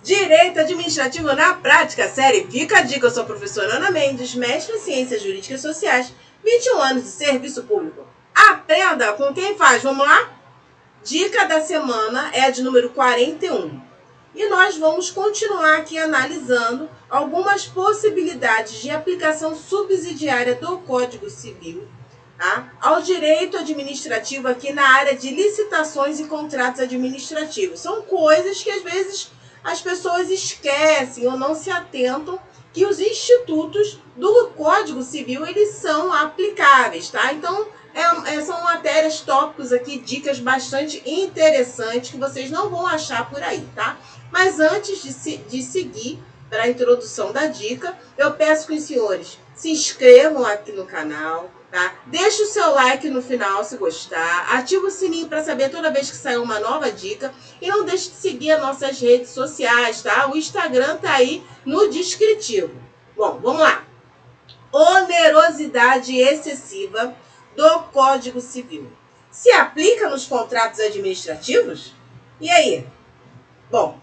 Direito Administrativo na Prática, série Fica a Dica. Eu sou a professora Ana Mendes, mestre em Ciências Jurídicas e Sociais, 21 anos de serviço público. Aprenda com quem faz, vamos lá? Dica da semana é a de número 41. E nós vamos continuar aqui analisando algumas possibilidades de aplicação subsidiária do Código Civil, tá? Ao direito administrativo aqui na área de licitações e contratos administrativos. São coisas que às vezes as pessoas esquecem ou não se atentam que os institutos do Código Civil eles são aplicáveis, tá? Então, são matérias, tópicos aqui, dicas bastante interessantes que vocês não vão achar por aí, tá? Mas antes de seguir para a introdução da dica, eu peço que os senhores se inscrevam aqui no canal, tá? Deixe o seu like no final se gostar, ativa o sininho para saber toda vez que sair uma nova dica e não deixe de seguir as nossas redes sociais, tá? O Instagram tá aí no descritivo. Bom, vamos lá. Onerosidade excessiva do Código Civil. Se aplica nos contratos administrativos? E aí? Bom,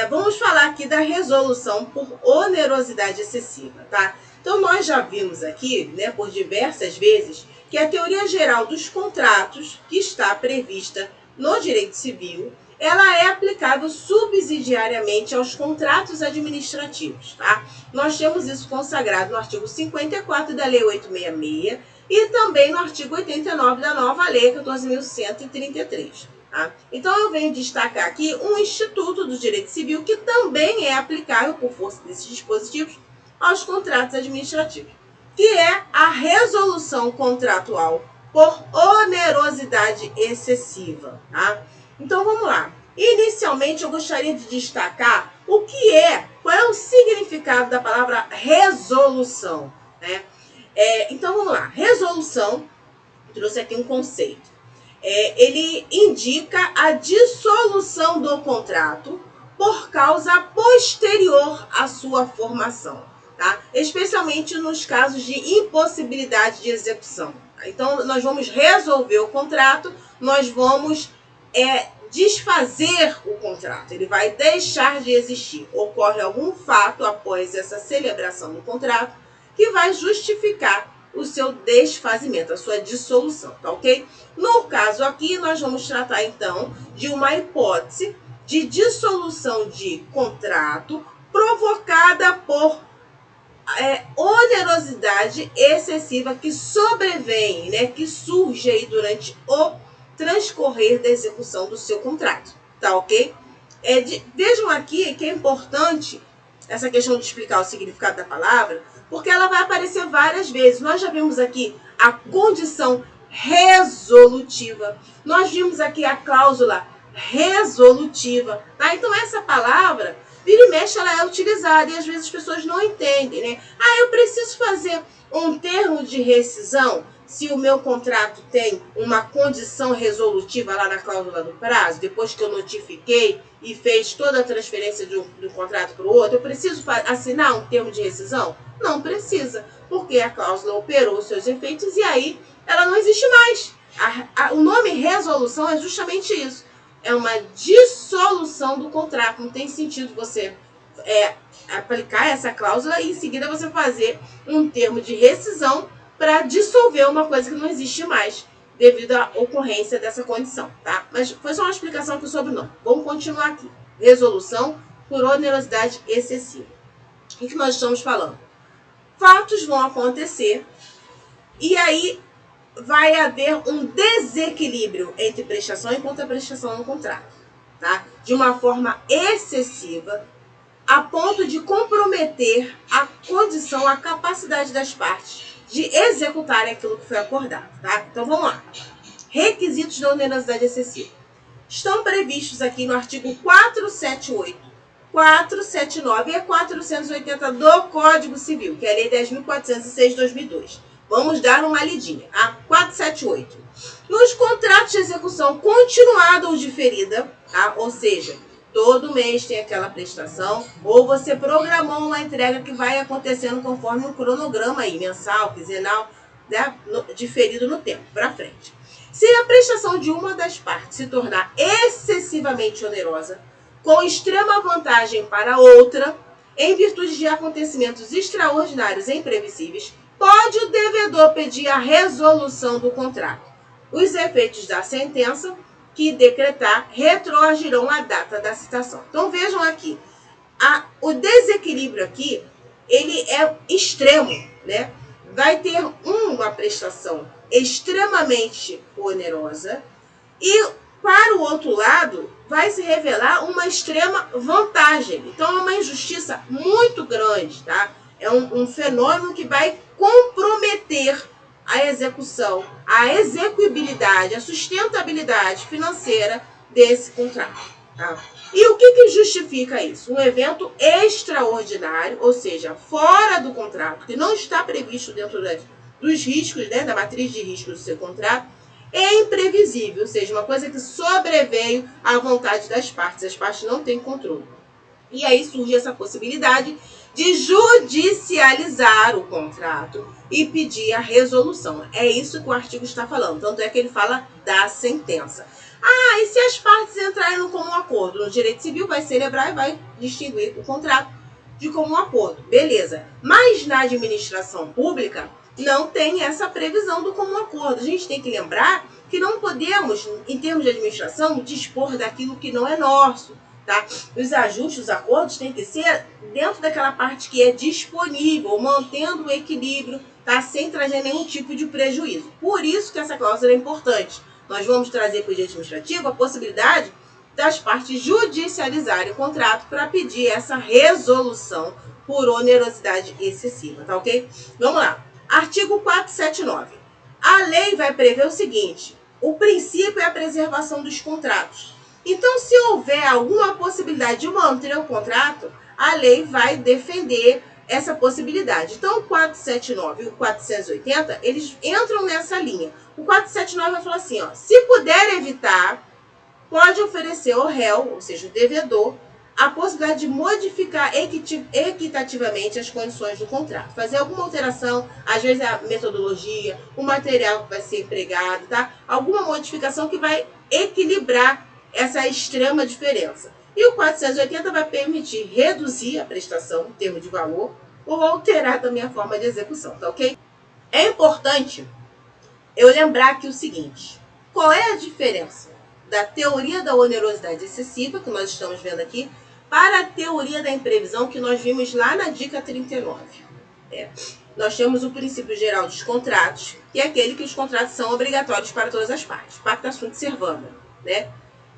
vamos falar aqui da resolução por onerosidade excessiva, tá? Então, nós já vimos aqui, né, por diversas vezes, que a teoria geral dos contratos, que está prevista no direito civil, ela é aplicável subsidiariamente aos contratos administrativos, tá? Nós temos isso consagrado no artigo 54 da Lei 866 e também no artigo 89 da nova Lei 14.133. Tá? Então, eu venho destacar aqui um instituto do direito civil que também é aplicável, por força desses dispositivos, aos contratos administrativos, que é a resolução contratual por onerosidade excessiva. Tá? Então, vamos lá. Inicialmente, eu gostaria de destacar qual é o significado da palavra resolução. Né? Então, vamos lá. Resolução, trouxe aqui um conceito. Ele indica a dissolução do contrato por causa posterior à sua formação, tá? Especialmente nos casos de impossibilidade de execução. Então, nós vamos resolver o contrato, nós vamos desfazer o contrato, ele vai deixar de existir. Ocorre algum fato após essa celebração do contrato que vai justificar o seu desfazimento, a sua dissolução, tá ok? No caso aqui, nós vamos tratar então de uma hipótese de dissolução de contrato provocada por onerosidade excessiva que sobrevém, né, que surge aí durante o transcorrer da execução do seu contrato, tá ok? Vejam aqui que é importante essa questão de explicar o significado da palavra, porque ela vai aparecer várias vezes. Nós já vimos aqui a condição resolutiva, nós vimos aqui a cláusula resolutiva, tá? Então, essa palavra, vira e mexe, ela é utilizada e às vezes as pessoas não entendem, né? Eu preciso fazer um termo de rescisão se o meu contrato tem uma condição resolutiva lá na cláusula do prazo, depois que eu notifiquei e fez toda a transferência de um contrato para o outro, eu preciso assinar um termo de rescisão? Não precisa, porque a cláusula operou os seus efeitos e aí ela não existe mais. O nome resolução é justamente isso. É uma dissolução do contrato. Não tem sentido você aplicar essa cláusula e em seguida você fazer um termo de rescisão para dissolver uma coisa que não existe mais devido à ocorrência dessa condição, tá? Mas foi só uma explicação aqui sobre o nome. Vamos continuar aqui. Resolução por onerosidade excessiva. O que nós estamos falando? Fatos vão acontecer e aí vai haver um desequilíbrio entre prestação e contraprestação no contrato, tá? De uma forma excessiva, a ponto de comprometer a condição, a capacidade das partes de executarem aquilo que foi acordado, tá? Então, vamos lá. Requisitos da onerosidade excessiva. Estão previstos aqui no artigo 478, 479 e 480 do Código Civil, que é a Lei 10.406 de 2002. Vamos dar uma lidinha. 478. Nos contratos de execução continuada ou diferida, tá? Ou seja, todo mês tem aquela prestação, ou você programou uma entrega que vai acontecendo conforme um cronograma aí, mensal, quinzenal, né? Diferido no tempo, para frente. Se a prestação de uma das partes se tornar excessivamente onerosa, com extrema vantagem para outra, em virtude de acontecimentos extraordinários e imprevisíveis, pode o devedor pedir a resolução do contrato. Os efeitos da sentença que decretar retroagirão a data da citação. Então vejam aqui, o desequilíbrio aqui, ele é extremo, né? Vai ter uma prestação extremamente onerosa e, para o outro lado, vai se revelar uma extrema vantagem. Então, é uma injustiça muito grande, tá? É um fenômeno que vai comprometer a execução, a execuibilidade, a sustentabilidade financeira desse contrato, tá? E o que justifica isso? Um evento extraordinário, ou seja, fora do contrato, que não está previsto dentro dos riscos, né, da matriz de riscos do seu contrato, é imprevisível, ou seja, uma coisa que sobreveio à vontade das partes. As partes não têm controle. E aí surge essa possibilidade de judicializar o contrato e pedir a resolução. É isso que o artigo está falando. Tanto é que ele fala da sentença. E se as partes entrarem no comum acordo? No direito civil vai celebrar e vai distinguir o contrato de comum acordo. Beleza. Mas na administração pública não tem essa previsão do comum acordo. A gente tem que lembrar que não podemos, em termos de administração, dispor daquilo que não é nosso. Tá? Os ajustes, os acordos têm que ser dentro daquela parte que é disponível, mantendo o equilíbrio, tá? Sem trazer nenhum tipo de prejuízo. Por isso que essa cláusula é importante. Nós vamos trazer para o direito administrativo a possibilidade das partes judicializarem o contrato para pedir essa resolução por onerosidade excessiva, tá ok? Vamos lá. Artigo 479. A lei vai prever o seguinte: o princípio é a preservação dos contratos. Então, se houver alguma possibilidade de manter o contrato, a lei vai defender essa possibilidade. Então, o 479 e o 480, eles entram nessa linha. O 479 vai falar assim, se puder evitar, pode oferecer ao réu, ou seja, o devedor, a possibilidade de modificar equitativamente as condições do contrato. Fazer alguma alteração, às vezes a metodologia, o material que vai ser empregado, tá? Alguma modificação que vai equilibrar essa extrema diferença. E o 480 vai permitir reduzir a prestação em termos de valor ou alterar também a forma de execução, tá ok? É importante eu lembrar aqui o seguinte: qual é a diferença da teoria da onerosidade excessiva, que nós estamos vendo aqui, para a teoria da imprevisão que nós vimos lá na dica 39? Nós temos o princípio geral dos contratos, que é aquele que os contratos são obrigatórios para todas as partes, pacta sunt servanda, né?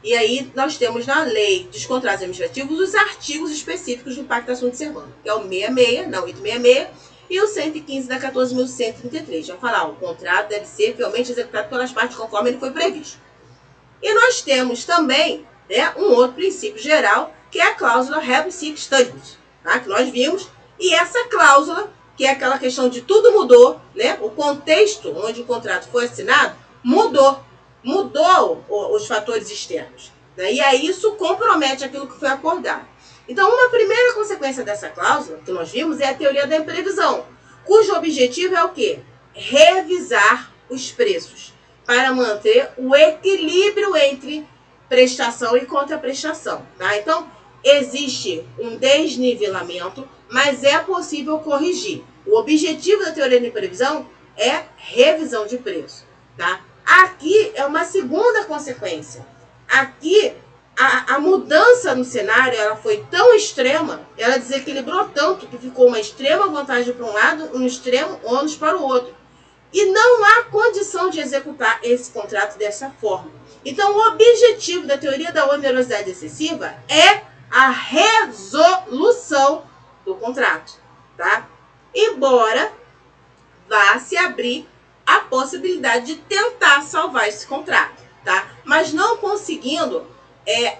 E aí nós temos na lei dos contratos administrativos os artigos específicos do pacta sunt servanda, que é o 66, não, 866, e o 115 da 14.133. Já falar, o contrato deve ser fielmente executado pelas partes conforme ele foi previsto. E nós temos também, né, um outro princípio geral, que é a cláusula Rebus sic stantibus, tá? Que nós vimos, e essa cláusula, que é aquela questão de tudo mudou, né? O contexto onde o contrato foi assinado mudou os fatores externos, né? E aí isso compromete aquilo que foi acordado. Então, uma primeira consequência dessa cláusula, que nós vimos, é a teoria da imprevisão, cujo objetivo é o quê? Revisar os preços, para manter o equilíbrio entre prestação e contraprestação, tá? Então, existe um desnivelamento, mas é possível corrigir. O objetivo da teoria da imprevisão é revisão de preço, tá? Aqui é uma segunda consequência. Aqui, a mudança no cenário ela foi tão extrema, ela desequilibrou tanto que ficou uma extrema vantagem para um lado, um extremo ônus para o outro. E não há condição de executar esse contrato dessa forma. Então, o objetivo da teoria da onerosidade excessiva é a resolução do contrato, tá? Embora vá se abrir a possibilidade de tentar salvar esse contrato, tá? Mas não conseguindo,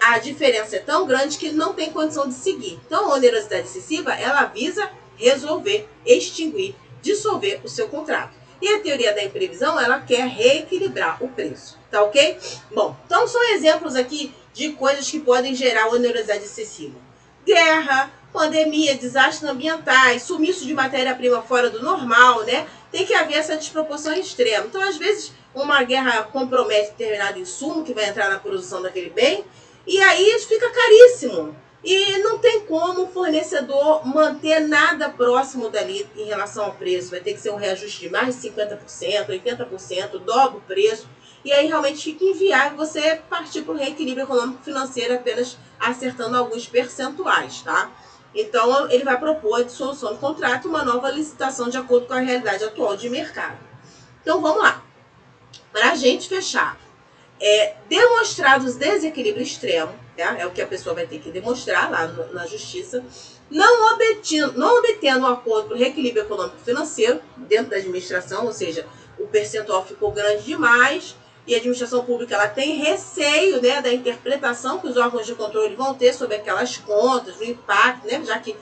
a diferença é tão grande que não tem condição de seguir. Então, a onerosidade excessiva, ela visa resolver, extinguir, dissolver o seu contrato. E a teoria da imprevisão, ela quer reequilibrar o preço, tá ok? Bom, então são exemplos aqui de coisas que podem gerar onerosidade excessiva. Guerra, pandemia, desastres ambientais, sumiço de matéria-prima fora do normal, né? Tem que haver essa desproporção extrema. Então, às vezes, uma guerra compromete determinado insumo que vai entrar na produção daquele bem E aí fica caríssimo. E não tem como o fornecedor manter nada próximo dali em relação ao preço. Vai ter que ser um reajuste de mais de 50%, 80%, dobra o preço. E aí realmente fica inviável você partir para o reequilíbrio econômico-financeiro apenas acertando alguns percentuais, tá? Então, ele vai propor a dissolução do contrato, uma nova licitação de acordo com a realidade atual de mercado. Então, vamos lá. Para a gente fechar, demonstrados desequilíbrio extremo, tá? É o que a pessoa vai ter que demonstrar lá na justiça, não obtendo um acordo para o reequilíbrio econômico-financeiro dentro da administração, ou seja, o percentual ficou grande demais e a administração pública ela tem receio, né, da interpretação que os órgãos de controle vão ter sobre aquelas contas, o impacto, né, já que,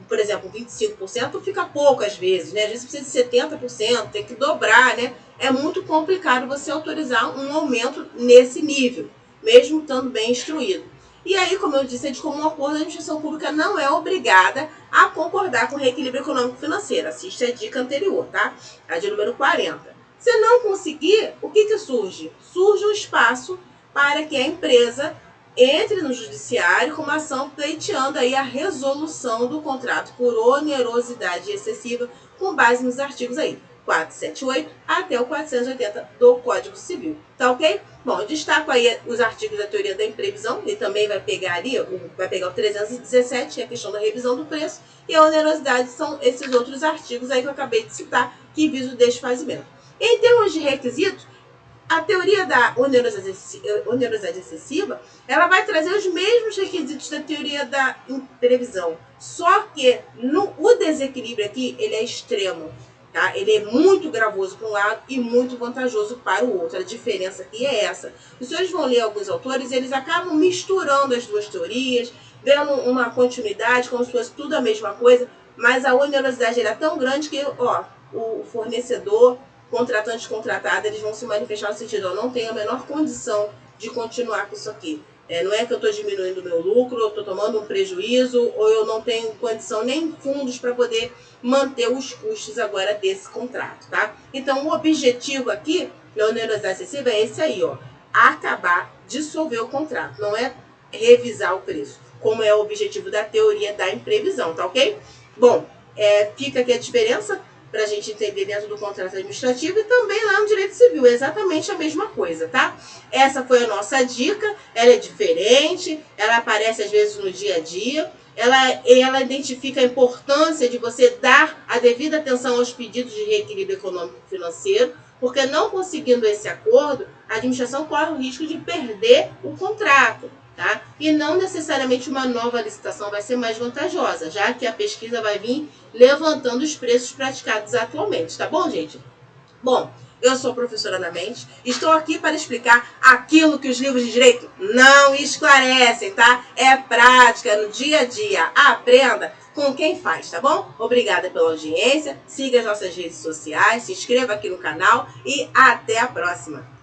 por exemplo, 25% fica pouco às vezes, né? Às vezes precisa de 70%, tem que dobrar, né? É muito complicado você autorizar um aumento nesse nível, mesmo estando bem instruído. E aí, como eu disse, é de comum acordo, a administração pública não é obrigada a concordar com o reequilíbrio econômico-financeiro. Assista a dica anterior, tá? A de número 40. Se não conseguir, o que surge? Surge um espaço para que a empresa entre no judiciário com uma ação pleiteando aí a resolução do contrato por onerosidade excessiva com base nos artigos aí 478 até o 480 do Código Civil. Tá ok? Bom, eu destaco aí os artigos da teoria da imprevisão, ele também vai pegar ali, vai pegar o 317, que é a questão da revisão do preço, e a onerosidade são esses outros artigos aí que eu acabei de citar, que visam o desfazimento. Em termos de requisitos, a teoria da onerosidade excessiva, ela vai trazer os mesmos requisitos da teoria da imprevisão, só que o desequilíbrio aqui, ele é extremo, tá? Ele é muito gravoso para um lado e muito vantajoso para o outro. A diferença aqui é essa. Os senhores vão ler alguns autores, eles acabam misturando as duas teorias, dando uma continuidade, como se fosse tudo a mesma coisa, mas a onerosidade é tão grande que, ó, o fornecedor, contratante contratada, eles vão se manifestar no sentido, eu não tenho a menor condição de continuar com isso aqui. Não é que eu estou diminuindo o meu lucro, eu estou tomando um prejuízo, ou eu não tenho condição nem fundos para poder manter os custos agora desse contrato, tá? Então, o objetivo aqui da onerosidade excessiva é esse aí, ó, acabar, dissolver o contrato, não é revisar o preço, como é o objetivo da teoria da imprevisão, tá ok? Bom, fica aqui a diferença para a gente entender dentro do contrato administrativo e também lá no direito civil, é exatamente a mesma coisa, tá? Essa foi a nossa dica, ela é diferente, ela aparece às vezes no dia a dia, ela identifica a importância de você dar a devida atenção aos pedidos de reequilíbrio econômico-financeiro, porque não conseguindo esse acordo, a administração corre o risco de perder o contrato. Tá? E não necessariamente uma nova licitação vai ser mais vantajosa, já que a pesquisa vai vir levantando os preços praticados atualmente, tá bom, gente? Bom, eu sou a professora Ana Mendes, estou aqui para explicar aquilo que os livros de direito não esclarecem, tá? É prática, no dia a dia, aprenda com quem faz, tá bom? Obrigada pela audiência, siga as nossas redes sociais, se inscreva aqui no canal e até a próxima!